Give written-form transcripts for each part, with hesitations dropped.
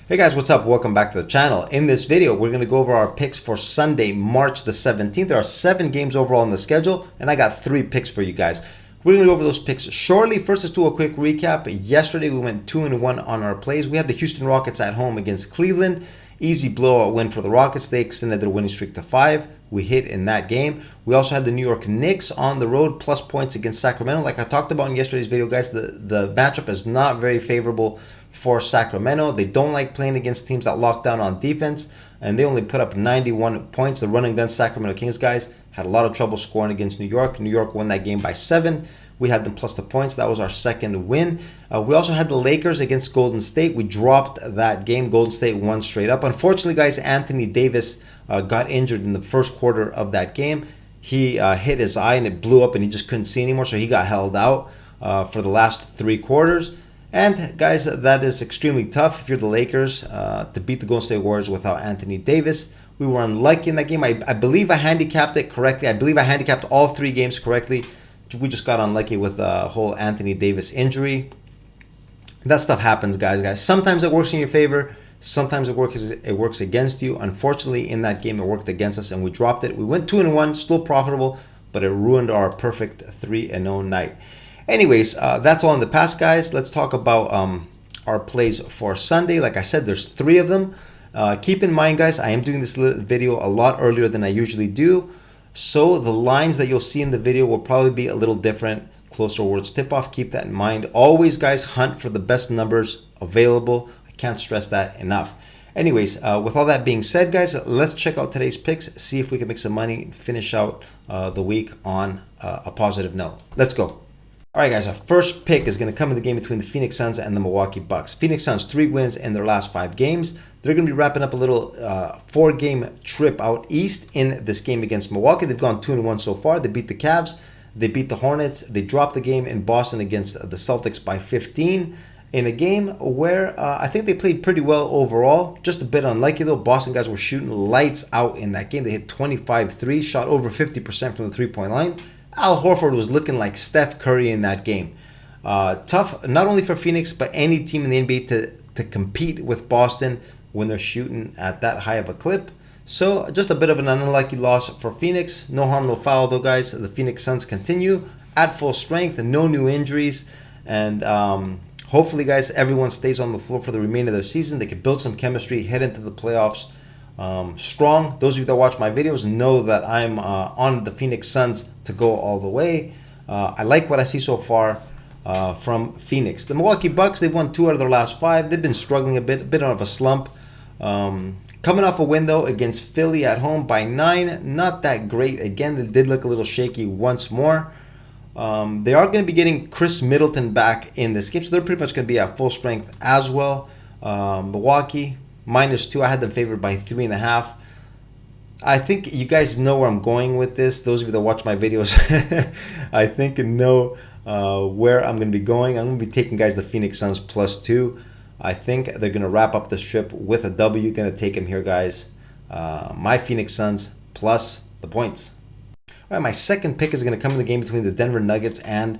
Hey guys, what's up? Welcome back to the channel. In this video, we're going to go over our picks for Sunday, March the 17th. There are 7 games overall on the schedule, and I got 3 picks for you guys. We're going to go over those picks shortly. First, let's do a quick recap. Yesterday, we went 2-1 on our plays. We had the Houston Rockets at home against Cleveland. Easy blowout win for the Rockets. They extended their winning streak to 5. We hit in that game. We also had the New York Knicks on the road, plus points against Sacramento. Like I talked about in yesterday's video, guys, the matchup is not very favorable for Sacramento. They don't like playing against teams that lock down on defense, and they only put up 91 points. The run and gun Sacramento Kings guys had a lot of trouble scoring against New York. New York won that game by 7. We had them plus the points. That was our second win. We also had the Lakers against Golden State. We dropped that game. Golden State won straight up. Unfortunately, guys, Anthony Davis got injured in the first quarter of that game. He hit his eye and it blew up and he just couldn't see anymore, so he got held out for the last 3 quarters. And guys, that is extremely tough if you're the Lakers to beat the Golden State Warriors without Anthony Davis. We were unlucky in that game. I believe I handicapped it correctly. I believe I handicapped all 3 games correctly. We just got unlucky with the whole Anthony Davis injury. That stuff happens, guys. Sometimes it works in your favor. Sometimes it works against you. Unfortunately, in that game, it worked against us, and we dropped it. We went 2-1, still profitable, but it ruined our perfect 3-0 night. Anyways, that's all in the past, guys. Let's talk about our plays for Sunday. Like I said, there's 3 of them. Keep in mind, guys, I am doing this video a lot earlier than I usually do. So the lines that you'll see in the video will probably be a little different closer towards tip-off. Keep that in mind. Always, guys, hunt for the best numbers available. I can't stress that enough. Anyways, with all that being said, guys, let's check out today's picks, see if we can make some money and finish out the week on a positive note. Let's go. All right, guys, our first pick is going to come in the game between the Phoenix Suns and the Milwaukee Bucks. Phoenix Suns, 3 wins in their last 5 games. They're going to be wrapping up a little 4-game trip out east in this game against Milwaukee. They've gone 2-1 so far. They beat the Cavs. They beat the Hornets. They dropped the game in Boston against the Celtics by 15 in a game where I think they played pretty well overall. Just a bit unlucky, though. Boston guys were shooting lights out in that game. They hit 25 threes, shot over 50% from the three-point line. Al Horford was looking like Steph Curry in that game. Tough, not only for Phoenix, but any team in the NBA to compete with Boston when they're shooting at that high of a clip. So just a bit of an unlucky loss for Phoenix. No harm, no foul, though, guys. The Phoenix Suns continue at full strength and no new injuries. And hopefully, guys, everyone stays on the floor for the remainder of the season. They can build some chemistry, head into the playoffs strong. Those of you that watch my videos know that I'm on the Phoenix Suns to go all the way. I like what I see so far from Phoenix. The Milwaukee Bucks, they've won 2 out of their last 5. They've been struggling a bit of a slump. Coming off a win, though, against Philly at home by 9. Not that great. Again, they did look a little shaky once more. They are going to be getting Chris Middleton back in this game, so they're pretty much going to be at full strength as well. Milwaukee, -2. I had them favored by 3.5. I think you guys know where I'm going with this. Those of you that watch my videos, I think know where I'm going to be going. I'm going to be taking, guys, the Phoenix Suns +2. I think they're going to wrap up this trip with a W. Going to take them here, guys. My Phoenix Suns plus the points. All right, my second pick is going to come in the game between the Denver Nuggets and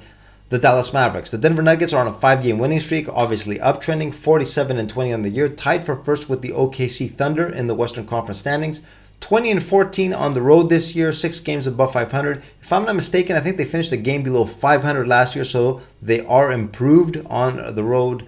the Dallas Mavericks. The Denver Nuggets are on a 5-game winning streak, obviously uptrending, 47-20 on the year, tied for first with the OKC Thunder in the Western Conference standings. 20-14 on the road this year, 6 games above 500. If I'm not mistaken, I think they finished a game below 500 last year, so they are improved on the road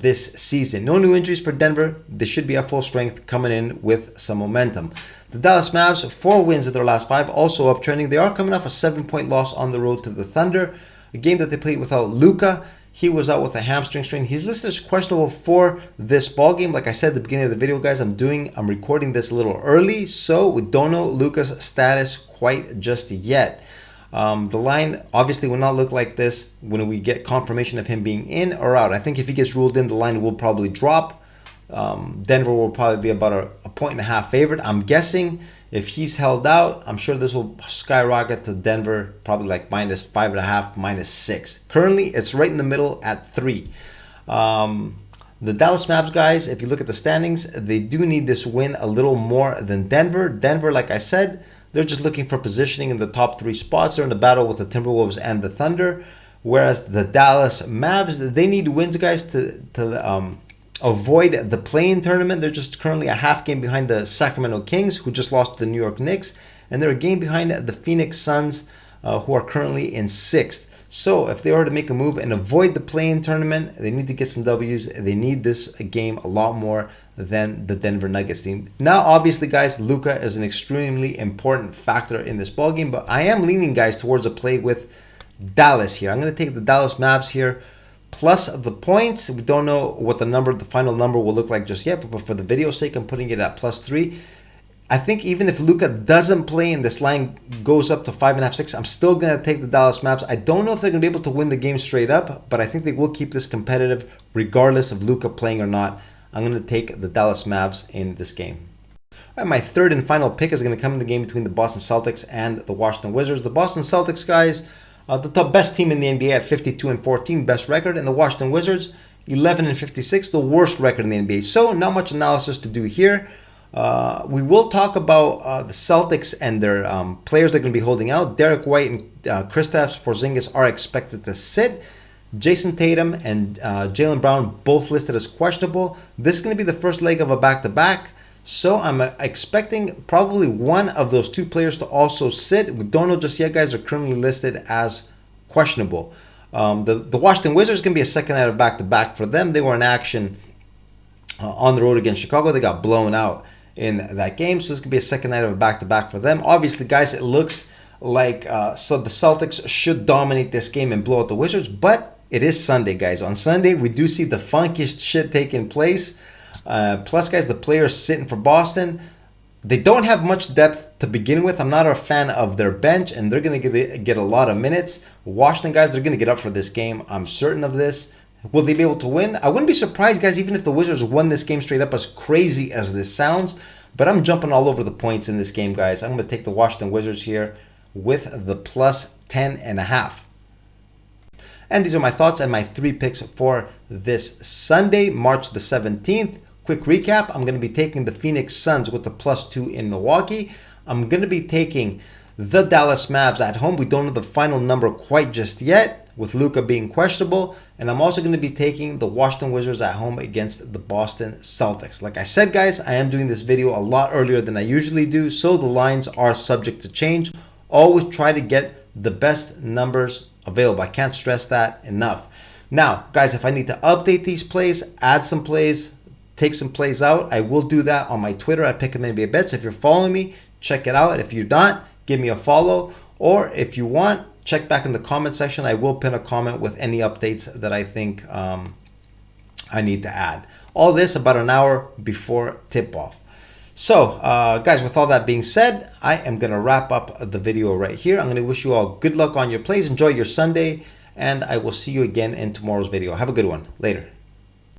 this season. No new injuries for Denver. They should be at full strength, coming in with some momentum. The Dallas Mavs, 4 wins in their last 5, also uptrending. They are coming off a 7-point loss on the road to the Thunder. A game that they played without Luka. He was out with a hamstring strain. He's listed as questionable for this ball game. Like I said at the beginning of the video, guys, I'm recording this a little early, so we don't know Luka's status quite just yet. The line obviously will not look like this when we get confirmation of him being in or out. I think if he gets ruled in, the line will probably drop. Denver will probably be about a 1.5 favorite. I'm guessing if he's held out, I'm sure this will skyrocket to Denver, probably like -5.5, -6. Currently, it's right in the middle at 3. The Dallas Mavs, guys, if you look at the standings, they do need this win a little more than Denver. Denver, like I said, they're just looking for positioning in the top 3 spots. They're in the battle with the Timberwolves and the Thunder. Whereas the Dallas Mavs, they need wins, guys, to avoid the play-in tournament. They're just currently a half game behind the Sacramento Kings, who just lost to the New York Knicks, and they're a game behind the Phoenix Suns, who are currently in 6th. So if they are to make a move and avoid the play-in tournament, they need to get some W's. They need this game a lot more than the Denver Nuggets team. Now, obviously, guys, Luka is an extremely important factor in this ballgame, but I am leaning, guys, towards a play with Dallas here. I'm going to take the Dallas Mavs here, plus the points. We don't know what the final number will look like just yet, but for the video's sake, I'm putting it at +3. I think even if Luka doesn't play and this line goes up to 5.5, 6, I'm still going to take the Dallas Mavs. I don't know if they're going to be able to win the game straight up, but I think they will keep this competitive regardless of Luka playing or not. I'm going to take the Dallas Mavs in this game. All right, my third and final pick is going to come in the game between the Boston Celtics and the Washington Wizards. The Boston Celtics, guys, the best team in the NBA at 52-14, best record, and the Washington Wizards 11-56, the worst record in the NBA. So not much analysis to do here. We will talk about the Celtics and their players they're going to be holding out. Derek White and Kristaps Porzingis are expected to sit. Jason Tatum and Jaylen Brown both listed as questionable. This is going to be the first leg of a back-to-back. So I'm expecting probably one of those two players to also sit. We don't know just yet, guys. They're currently listed as questionable. The Washington Wizards going to be a second night of back-to-back for them. They were in action on the road against Chicago. They got blown out in that game, so this could be a second night of a back-to-back for them. Obviously, guys, it looks like so the Celtics should dominate this game and blow out the Wizards, but it is Sunday, guys. On Sunday, we do see the funkiest shit taking place. Plus, guys, the players sitting for Boston, they don't have much depth to begin with. I'm not a fan of their bench, and they're going to get a lot of minutes. Washington, guys, they're going to get up for this game. I'm certain of this. Will they be able to win? I wouldn't be surprised, guys, even if the Wizards won this game straight up, as crazy as this sounds. But I'm jumping all over the points in this game, guys. I'm going to take the Washington Wizards here with the +10.5. And these are my thoughts and my 3 picks for this Sunday, March the 17th. Quick recap. I'm going to be taking the Phoenix Suns with the +2 in Milwaukee. I'm going to be taking the Dallas Mavs at home. We don't know the final number quite just yet, with Luka being questionable. And I'm also going to be taking the Washington Wizards at home against the Boston Celtics. Like I said, guys, I am doing this video a lot earlier than I usually do, so the lines are subject to change. Always try to get the best numbers available. I can't stress that enough. Now, guys, if I need to update these plays, add some plays, take some plays out, I will do that on my Twitter at Pick'emNBA Bets. If you're following me, check it out. If you're not, give me a follow. Or if you want, check back in the comment section. I will pin a comment with any updates that I think I need to add. All this about an hour before tip-off. So, guys, with all that being said, I am going to wrap up the video right here. I'm going to wish you all good luck on your plays. Enjoy your Sunday, and I will see you again in tomorrow's video. Have a good one. Later.